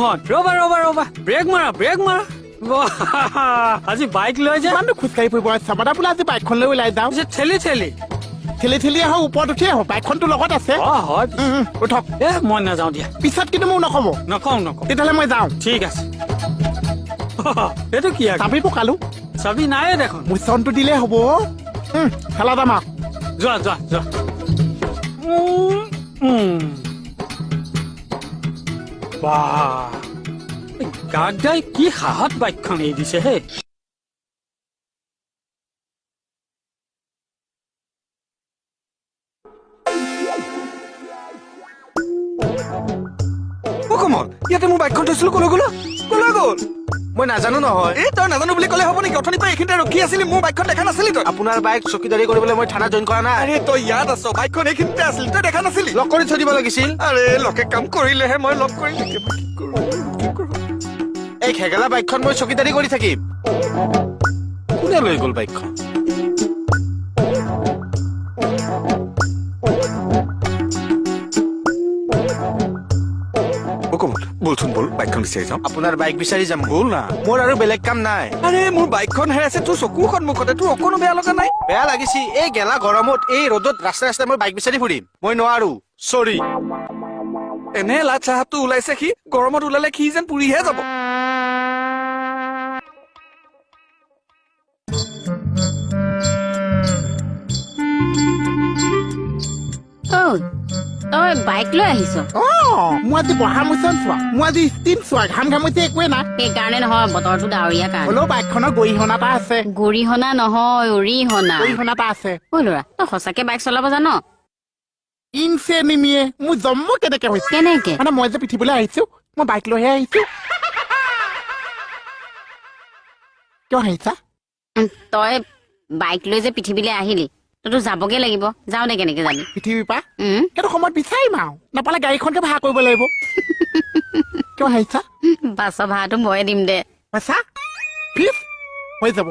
মোহন ৰবা ৰবা ৰবা ব্ৰেক মাৰা আজি বাইক লৈ যা ইমানটো খোজকাঢ়ি ফুৰিব চাবাদা বোলে আজি বাইকখন লৈ ওলাই যাওঁ ঠেলি ঠেলি আহক ওপৰত উঠি আহক বাইকখনতো লগত আছে হয় উঠক মই নাযাওঁ দিয়া পিছত কিন্তু মোক নকব নকওঁ তেতিয়াহ'লে মই যাওঁ ঠিক আছে এইটো কি চাবি পকালো চাবি নাই দেখোন মোচনটো দিলে হ'ব খেলা যাম আৰু যোৱা গাগদাই কি সাহত বাইকখন এৰি দিছে হে কমল ইয়াতে মোৰ বাইকখন থৈছিলো কলৈ গ'ল মই নাজানো নহয় এই তই নাজানো বুলি ক'লে হ'ব নেকি অথনিৰ পৰা এইখিনিতে ৰখি আছিলি মোৰ বাইকখন দেখা নাছিলি তই আপোনাৰ বাইক চকীদাৰী কৰিবলৈ মই থানা জইন কৰা নাই আৰে তই ইয়াত আছ বাইকখন এইখিনিতে আছিল তই দেখা নাছিলি লক কৰি থৈ দিব লাগিছিল আৰে লকে কাম কৰিলেহে মই লগ কৰিম এই খেগেলা বাইকখন মই চকীদাৰী কৰি থাকিম কোনে লৈ গ'ল বাইকখন বলচোন বল বাইকখন বিচাৰি যাওঁ আপোনাৰ বাইক বিচাৰি যাম বল না মোৰ আৰু বেলেগ কাম নাই আৰে মোৰ বাইকখন হেৰাইছে তোৰ চকুৰ সন্মুখতে তোৰ অকণো বেয়া লগা নাই বেয়া লাগিছে এই গেলা গৰমত এই ৰ'দত ৰাস্তাই মই বাইক বিচাৰি ফুৰিম মই নোৱাৰো চৰি এনে লাট চাহাবটো ওলাইছে সি গৰমত ওলালে সি যেন পুৰিহে যাব তই বাইক লৈ আহিছ মই আজি বহা মোচন চোৱা মই আজি ষ্টিম চোৱা ঘামুচি একোৱে নাই সেইকাৰণে নহয় বতৰটো ডাৱৰীয়া কাৰণে হ'লেও বাইকখনৰ গৰিহণা এটা আছে গৰিহণা নহয় অৰিহণা গৰিহণা এটা আছে ঐ ল'ৰা তই সঁচাকে বাইক চলাব জান ইনচে নিমিয়ে মোৰ জন্ম কেনেকে হৈছে কেনেকে মানে মই যে পিঠিবলৈ আহিছো মই বাইক লৈহে আহিছো কিয় আহিছা তই বাইক লৈ যে পৃথিৱীলৈ আহিলি তইতো যাবগে লাগিব যাওঁ দে কেনেকে যাবি পৃথিৱীৰ পৰা সেইটো সময়ত বিচাৰিম আৰু নাপালে গাড়ীখনকে ভাড়া কৰিব লাগিব কিয় আহিছা বাছৰ ভাড়াটো ময়ে দিম দে পইচা প্লিজ হৈ যাব